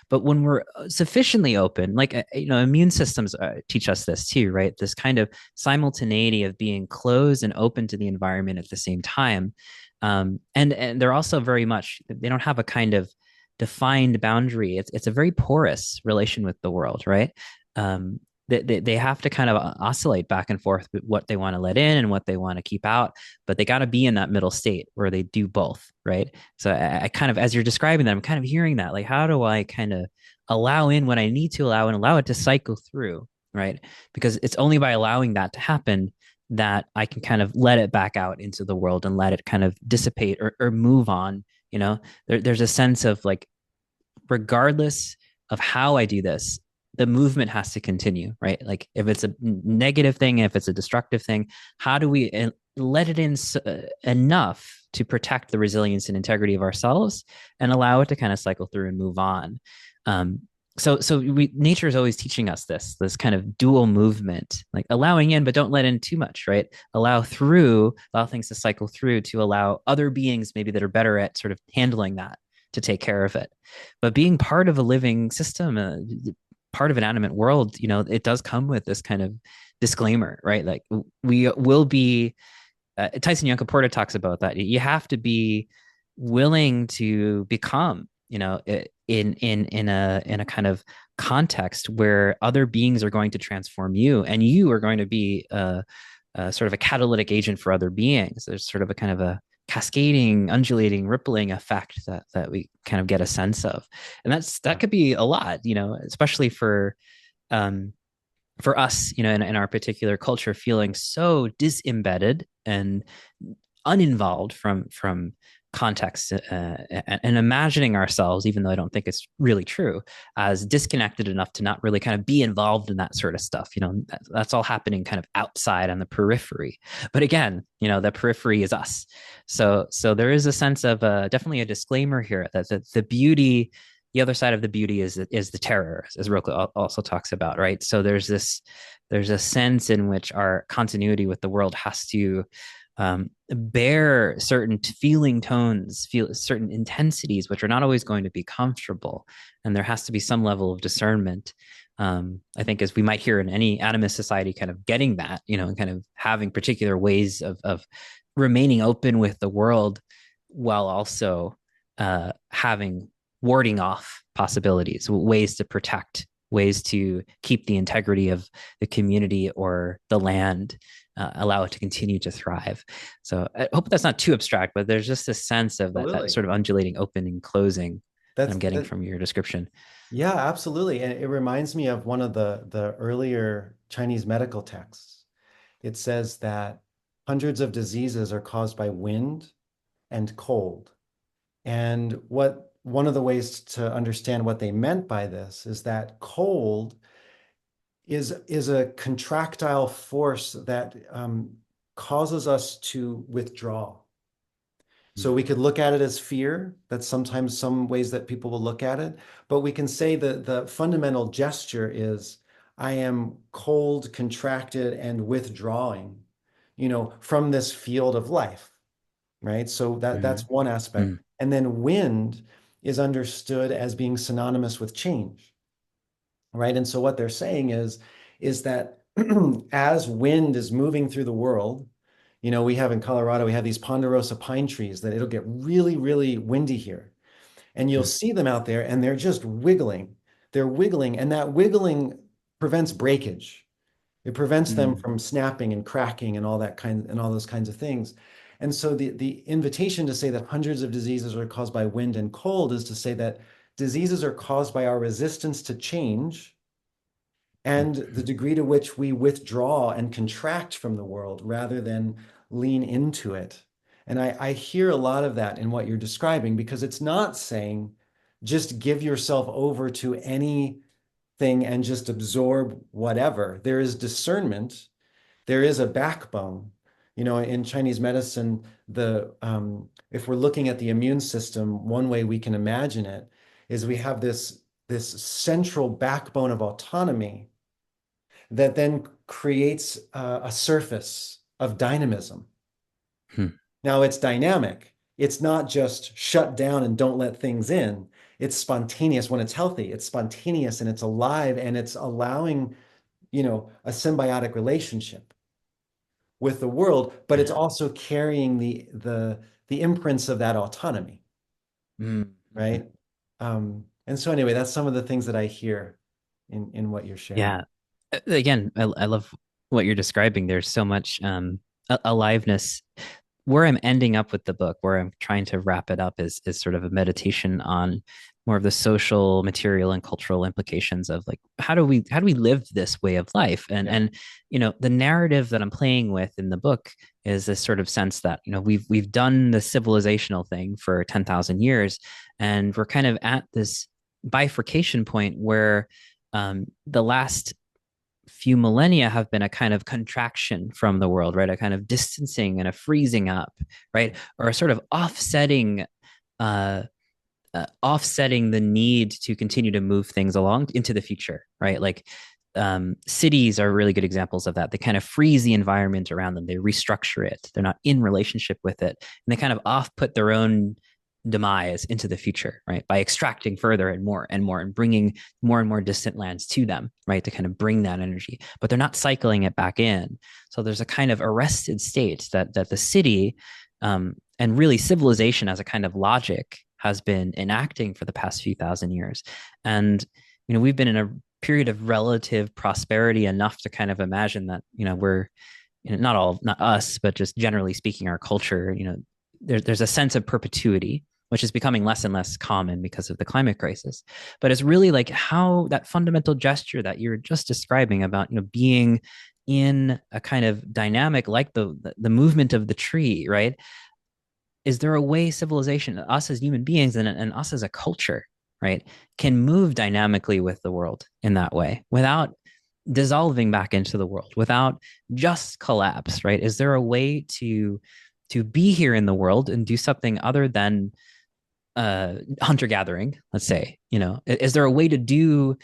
But when we're sufficiently open, like immune systems teach us this too, right? This kind of simultaneity of being closed and open to the environment at the same time. And they're also very much, they don't have a kind of defined boundary. It's a very porous relation with the world, right? um, they have to kind of oscillate back and forth with what they want to let in and what they want to keep out, but they got to be in that middle state where they do both, right? So I kind of, as you're describing that, I'm kind of hearing that, like, how do I kind of allow in what I need to allow and allow it to cycle through, right? Because it's only by allowing that to happen that I can kind of let it back out into the world and let it kind of dissipate or move on. There's a sense of like, regardless of how I do this, the movement has to continue, right? Like if it's a negative thing, if it's a destructive thing, how do we let it in enough to protect the resilience and integrity of ourselves and allow it to kind of cycle through and move on? Um, so nature is always teaching us this kind of dual movement, like allowing in, but don't let in too much, right? Allow things to cycle through to allow other beings maybe that are better at sort of handling that to take care of it. But being part of a living system, part of an animate world, it does come with this kind of disclaimer, right? Like we will be. Tyson Yunkaporta talks about that. You have to be willing to become, in a kind of context where other beings are going to transform you, and you are going to be sort of a catalytic agent for other beings. There's sort of a kind of a cascading, undulating, rippling effect that we kind of get a sense of, and that yeah, could be a lot, especially um, for us, in our particular culture, feeling so disembedded and uninvolved from context, and imagining ourselves, even though I don't think it's really true, as disconnected enough to not really kind of be involved in that sort of stuff. That's all happening kind of outside on the periphery. But again, the periphery is us. So there is a sense of definitely a disclaimer here that the beauty, the other side of the beauty is the terror, as Rilke also talks about, right? So there's a sense in which our continuity with the world has to bear certain feeling tones, feel certain intensities, which are not always going to be comfortable, and there has to be some level of discernment. I think, as we might hear in any animist society, kind of getting that, and kind of having particular ways of remaining open with the world, while also having warding off possibilities, ways to protect, ways to keep the integrity of the community or the land, allow it to continue to thrive. So I hope that's not too abstract, but there's just a sense of that absolutely. sort of undulating opening, closing that That's I'm getting that. from your description. Yeah, absolutely. And it reminds me of one of the earlier Chinese medical texts. It says that hundreds of diseases are caused by wind and cold. And what one of the ways to understand what they meant by this is that cold is a contractile force that causes us to withdraw. So we could look at it as fear. That's sometimes some ways that people will look at it. But we can say that the fundamental gesture is I am cold, contracted, and withdrawing, from this field of life, right? So that's Mm-hmm. one aspect. Mm-hmm. And then wind is understood as being synonymous with change, right? And so what they're saying is that as wind is moving through the world, We have in Colorado, we have these ponderosa pine trees that it'll get really, really windy here. And you'll Mm, see them out there and they're just wiggling. They're wiggling, and that wiggling prevents breakage. It prevents them mm, from snapping and cracking and all those kinds of things. And so the invitation to say that hundreds of diseases are caused by wind and cold is to say that diseases are caused by our resistance to change and the mm, degree to which we withdraw and contract from the world rather than lean into it. And I hear a lot of that in what you're describing because it's not saying just give yourself over to anything and just absorb whatever. There is discernment, there is a backbone. In Chinese medicine, the if we're looking at the immune system, one way we can imagine it is we have this central backbone of autonomy that then creates a surface of dynamism. mm, Now it's dynamic. It's not just shut down and don't let things in. It's spontaneous when it's healthy. It's spontaneous and it's alive and it's allowing, a symbiotic relationship with the world, but it's yeah. also carrying the imprints of that autonomy, Mm, mhm. right? And so anyway, that's some of the things that I hear in what you're sharing. Yeah. Again, I love what you're describing. There's so much aliveness. Where I'm ending up with the book, where I'm trying to wrap it up, is sort of a meditation on more of the social, material, and cultural implications of like how do we live this way of life, Yeah. and the narrative that I'm playing with in the book is this sort of sense that we've done the civilizational thing for 10,000 years, and we're kind of at this bifurcation point where the last few millennia have been a kind of contraction from the world, right? A kind of distancing and a freezing up, right? Or a sort of uh, offsetting the need to continue to move things along into the future, right? Like cities are really good examples of that. They kind of freeze the environment around them. They restructure it. They're not in relationship with it, and they kind of off put their own demise into the future, right? By extracting further and more and bringing more and more distant lands to them, right? To kind of bring that energy, but they're not cycling it back in. So there's a kind of arrested state that the city and really civilization as a kind of logic has been enacting for the past few thousand years. And we've been in a period of relative prosperity enough to kind of imagine that we're not us, but just generally speaking, our culture, there's a sense of perpetuity, which is becoming less and less common because of the climate crisis. But it's really like how that fundamental gesture that you're just describing about, being in a kind of dynamic like the movement of the tree, right? Is there a way civilization, us as human beings and us as a culture, right, can move dynamically with the world in that way without dissolving back into the world, without just collapse, right? Is there a way to be here in the world and do something other than hunter gathering, let's say? Is there a way to do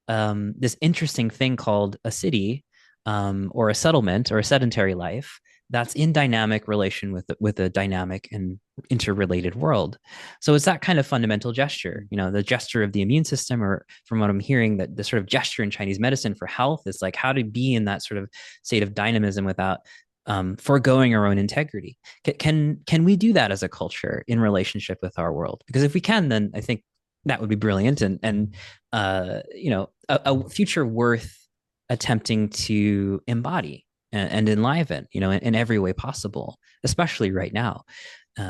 this interesting thing called a city, or a settlement or a sedentary life that's in dynamic relation with a dynamic and interrelated world? So it's that kind of fundamental gesture, the gesture of the immune system, or from what I'm hearing, that the sort of gesture in Chinese medicine for health is like how to be in that sort of state of dynamism without foregoing our own integrity. Can we do that as a culture in relationship with our world? Because if we can, then I think that would be brilliant, and a future worth attempting to embody and enliven, in every way possible, especially right now.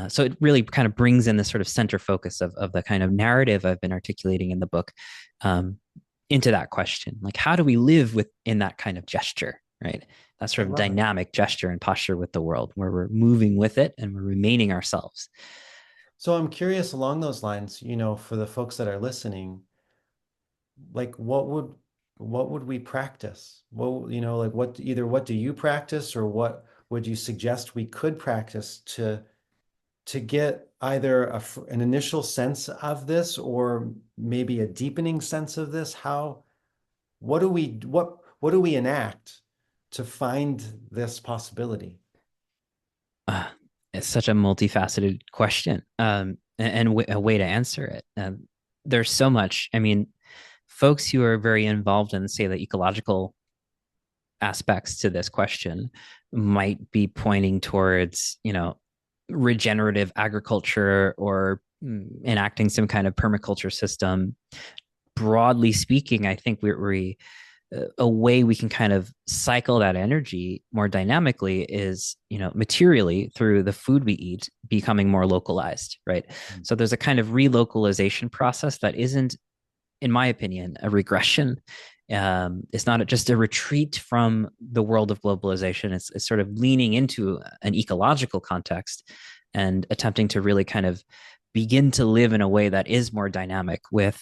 So it really kind of brings in this sort of center focus of the kind of narrative I've been articulating in the book, um, into that question. Like, how do we live within that kind of gesture, right? That I sort of love it. dynamic gesture and posture with the world, where we're moving with it and we're remaining ourselves. So I'm curious along those lines, for the folks that are listening, like what would we practice? Like what do you practice or what would you suggest we could practice to get either an initial sense of this or maybe a deepening sense of this? What do we enact to find this possibility? Uh, it's such a multifaceted question, and a way to answer it. There's so much. I mean, folks who are very involved in, say, the ecological aspects to this question might be pointing towards, regenerative agriculture or enacting some kind of permaculture system. Broadly speaking, I think we a way we can kind of cycle that energy more dynamically is, materially through the food we eat becoming more localized, right? So there's a kind of relocalization process that isn't, in my opinion, a regression. It's not just a retreat from the world of globalization. It's sort of leaning into an ecological context and attempting to really kind of begin to live in a way that is more dynamic with,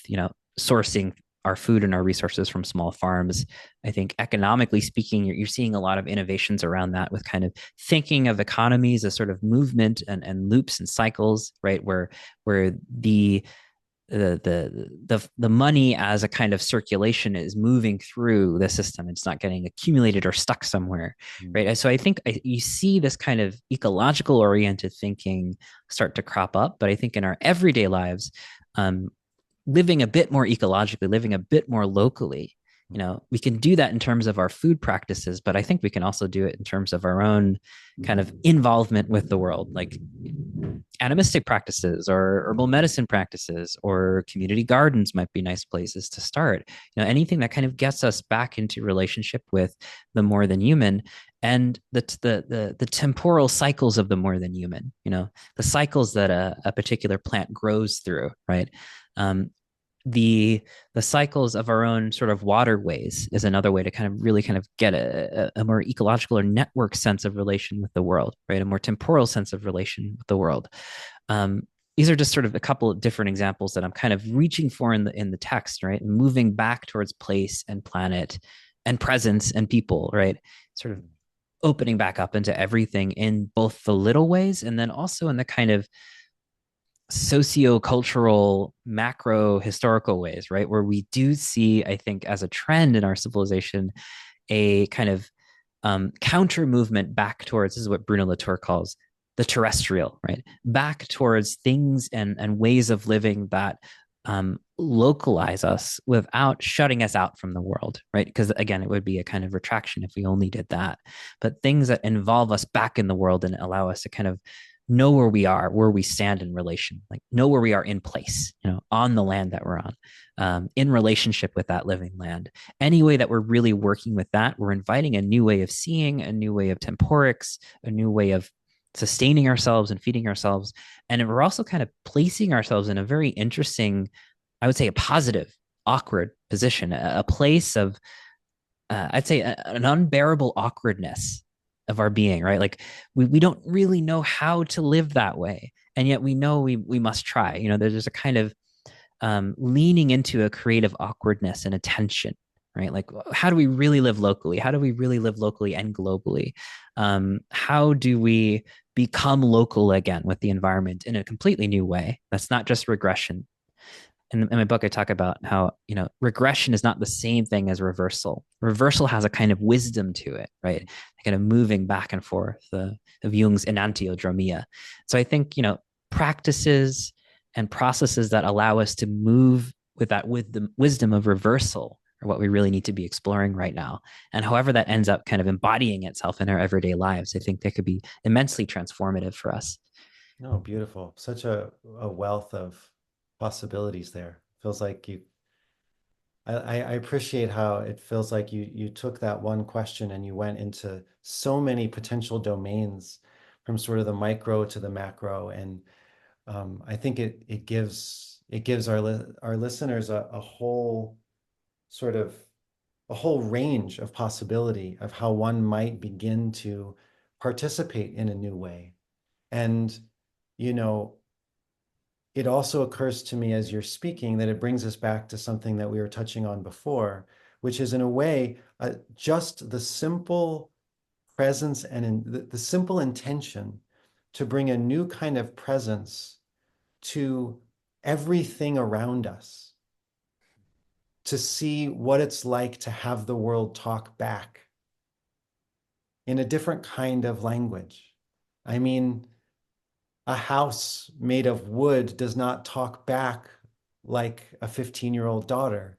sourcing our food and our resources from small farms. I think economically speaking, you're seeing a lot of innovations around that with kind of thinking of economies as sort of movement and loops and cycles, right? Where the money as a kind of circulation is moving through the system. It's not getting accumulated or stuck somewhere, Mm. right? So I think you see this kind of ecological oriented thinking start to crop up, but I think in our everyday lives, um, living a bit more ecologically, living a bit more locally, we can do that in terms of our food practices, but I think we can also do it in terms of our own kind of involvement with the world, like animistic practices or herbal medicine practices or community gardens might be nice places to start. Anything that kind of gets us back into relationship with the more than human and the temporal cycles of the more than human, the cycles that a particular plant grows through, right? um, the cycles of our own sort of waterways is another way to kind of really kind of get a more ecological or network sense of relation with the world, right? A more temporal sense of relation with the world. um, these are just sort of a couple of different examples that I'm kind of reaching for in the text, right? Moving back towards place and planet and presence and people, right? Sort of opening back up into everything in both the little ways and then also in the kind of socio-cultural macro historical ways, right? Where we do see, I think, as a trend in our civilization, a kind of counter movement back towards, this is what Bruno Latour calls the terrestrial, right? Back towards things and ways of living that localize us without shutting us out from the world, right? Because again, it would be a kind of retraction if we only did that. But things that involve us back in the world and allow us to kind of know where we are, where we stand in relation, like know where we are in place, on the land that we're on, in relationship with that living land. Any way that we're really working with that, we're inviting a new way of seeing, a new way of temporics, a new way of sustaining ourselves and feeding ourselves. And we're also kind of placing ourselves in a very interesting, I would say, a positive, awkward position, a place of, I'd say, an unbearable awkwardness of our being, right? Like we don't really know how to live that way. And yet we know we must try. There's a kind of leaning into a creative awkwardness and attention, right? Like, how do we really live locally? How do we really live locally and globally? How do we become local again with the environment in a completely new way? That's not just regression. In my book, I talk about how, regression is not the same thing as reversal. Reversal has a kind of wisdom to it, right? Kind of moving back and forth of Jung's enantiodromia. So I think, practices and processes that allow us to move with the wisdom of reversal are what we really need to be exploring right now. And however that ends up kind of embodying itself in our everyday lives, I think that could be immensely transformative for us. No, beautiful. Such a wealth of possibilities there. Feels like I appreciate how it feels like you took that one question and you went into so many potential domains from sort of the micro to the macro. And I think it gives our listeners a whole sort of a whole range of possibility of how one might begin to participate in a new way. And, you know, it also occurs to me as you're speaking that it brings us back to something that we were touching on before, which is in a way just the simple presence and the simple intention to bring a new kind of presence to everything around us, to see what it's like to have the world talk back in a different kind of language. I mean, a house made of wood does not talk back like a 15-year-old daughter,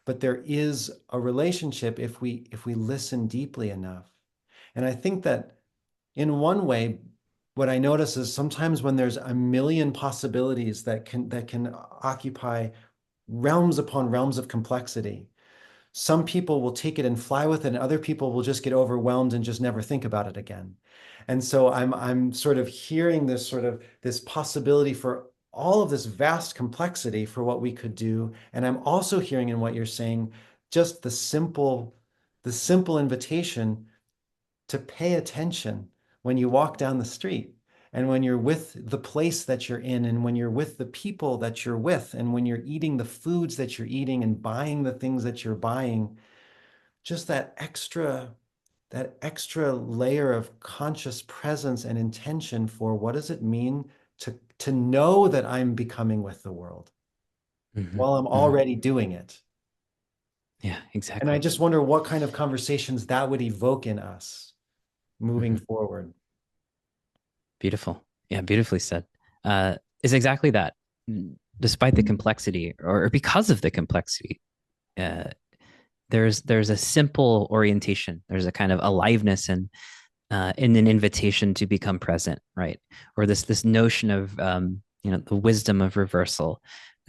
but there is a relationship if we listen deeply enough. And I think that in one way, what I notice is sometimes when there's a million possibilities that can occupy realms upon realms of complexity, some people will take it and fly with it, and other people will just get overwhelmed and just never think about it again. And so I'm sort of hearing this sort of this possibility for all of this vast complexity for what we could do. And I'm also hearing in what you're saying just the simple invitation to pay attention when you walk down the street and when you're with the place that you're in and when you're with the people that you're with and when you're eating the foods that you're eating and buying the things that you're buying, just that extra layer of conscious presence and intention for what does it mean to know that I'm becoming with the world Hmm. while I'm Hmm. already doing it. Yeah, And I exactly. just wonder what kind of conversations that would evoke in us moving Hmm. forward. Beautiful. Yeah, beautifully said. Is exactly that. Despite the complexity, or because of the complexity, uh, there's a simple orientation. There's a kind of aliveness and in an invitation to become present, right? Or this notion of the wisdom of reversal,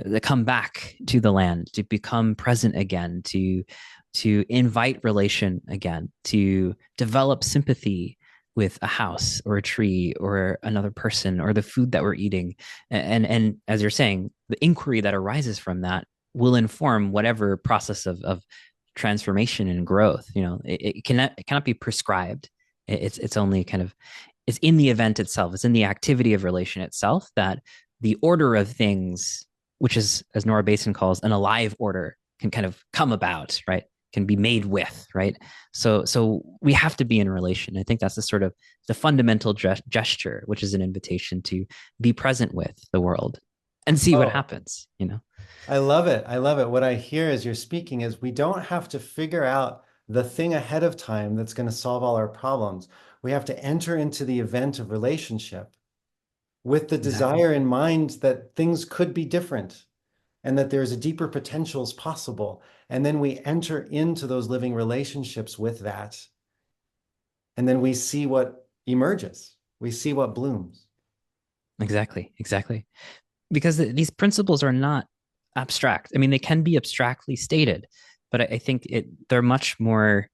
to come back to the land, to become present again, to invite relation again, to develop sympathy with a house or a tree or another person or the food that we're eating. And as you're saying, the inquiry that arises from that will inform whatever process of transformation and growth. It cannot be prescribed. It's only kind of, it's in the event itself, it's in the activity of relation itself that the order of things, which is, as Nora Basin calls, an alive order, can kind of come about, right? Can be made with, right? So we have to be in relation. I think that's the sort of the fundamental gesture, which is an invitation to be present with the world and see what Oh, happens. I love it. I love it. What I hear as you're speaking is we don't have to figure out the thing ahead of time that's going to solve all our problems. We have to enter into the event of relationship with the Exactly. desire in mind that things could be different and that there's a deeper potentials possible. And then we enter into those living relationships with that. And then we see what emerges. We see what blooms. Exactly. Because these principles are not abstract. I mean, they can be abstractly stated, but I think they're much more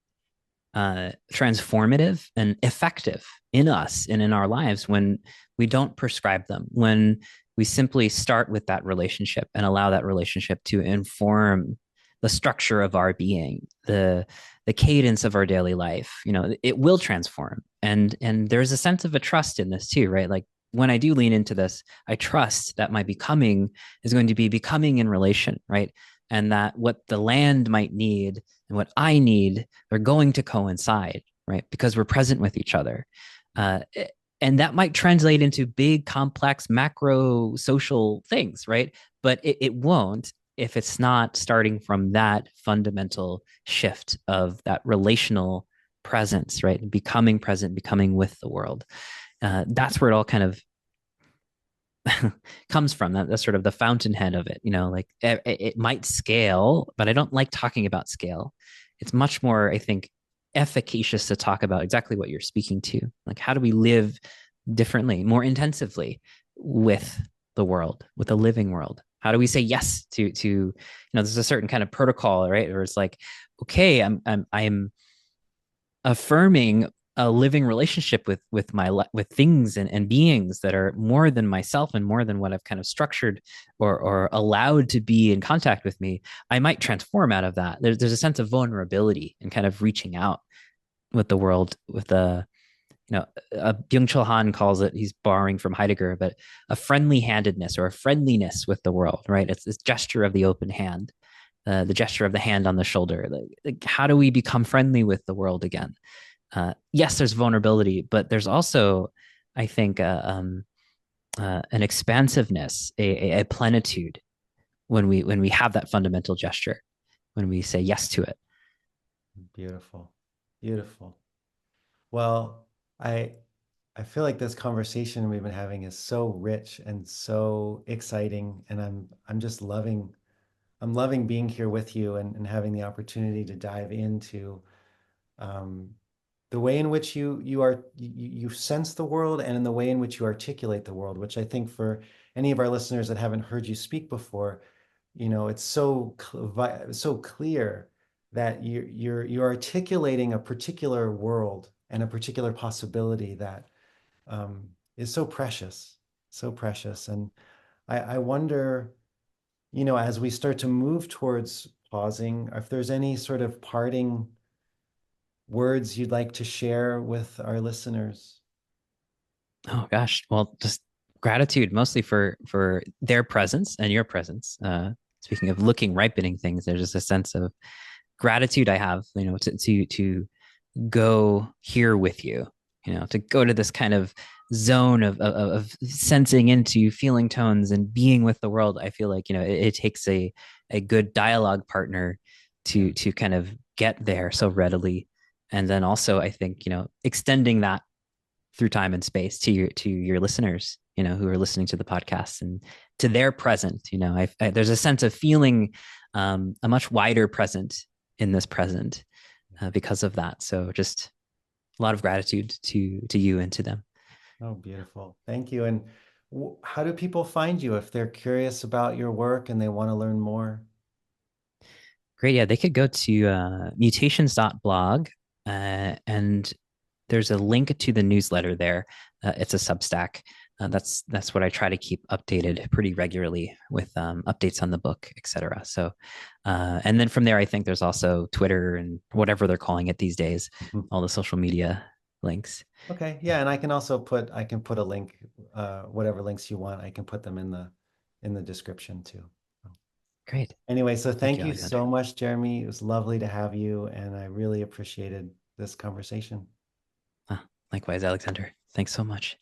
transformative and effective in us and in our lives when we don't prescribe them, when we simply start with that relationship and allow that relationship to inform the structure of our being, the cadence of our daily life. It will transform, and there's a sense of a trust in this too, right? Like, when I do lean into this, I trust that my becoming is going to be becoming in relation, right? And that what the land might need and what I need are going to coincide, right? Because we're present with each other. Uh, and that might translate into big, complex, macro social things, right? But it won't if it's not starting from that fundamental shift of that relational presence, right? Becoming present, becoming with the world. That's where it all kind of comes from. That's sort of the fountainhead of it. Like it might scale, but I don't like talking about scale. It's much more, I think, efficacious to talk about exactly what you're speaking to. Like, how do we live differently, more intensively with the world, with the living world? How do we say yes to there's a certain kind of protocol, right? Or it's like, okay, I'm affirming a living relationship with things and beings that are more than myself and more than what I've kind of structured or allowed to be in contact with me. I might transform out of that. There's a sense of vulnerability and kind of reaching out with the world with Byung-Chul Han calls it, he's borrowing from Heidegger, but a friendly handedness or a friendliness with the world, right? It's this gesture of the open hand, the gesture of the hand on the shoulder. Like, how do we become friendly with the world again? Yes, there's vulnerability, but there's also, I think, an expansiveness, a plenitude when we have that fundamental gesture, when we say yes to it. Beautiful. Beautiful. Well, I I feel like this conversation we've been having is so rich and so exciting, and I'm just loving I'm loving being here with you and having the opportunity to dive into um, the way in which you sense the world and in the way in which you articulate the world, which I think for any of our listeners that haven't heard you speak before, it's so clear that you're articulating a particular world and a particular possibility that is so precious. And I wonder, as we start to move towards pausing, if there's any sort of parting words you'd like to share with our listeners. Oh gosh. Well, just gratitude mostly for their presence and your presence. Speaking of looking ripening things, there's just a sense of gratitude I have, to go here with you, to go to this kind of zone of sensing into feeling tones and being with the world. I feel like, it takes a good dialogue partner Yeah. to kind of get there so readily. And then also I think, extending that through time and space to your listeners, who are listening to the podcast and to their present. There's a sense of feeling a much wider present in this present because of that. So just a lot of gratitude to you and to them. Oh, beautiful. Thank you. And how do people find you if they're curious about your work and they want to learn more? Great. Yeah, they could go to mutations.blog, and there's a link to the newsletter there. It's a Substack. That's what I try to keep updated pretty regularly with updates on the book, etc. So, and then from there, I think there's also Twitter and whatever they're calling it these days, Mhm. all the social media links. Okay. Yeah. And I can put a link, whatever links you want, I can put them in the description too. Great. Anyway, so Thank thank you, you Alexander. so much, Jeremy. It was lovely to have you, and I really appreciated this conversation. Likewise, Alexander. Thanks so much.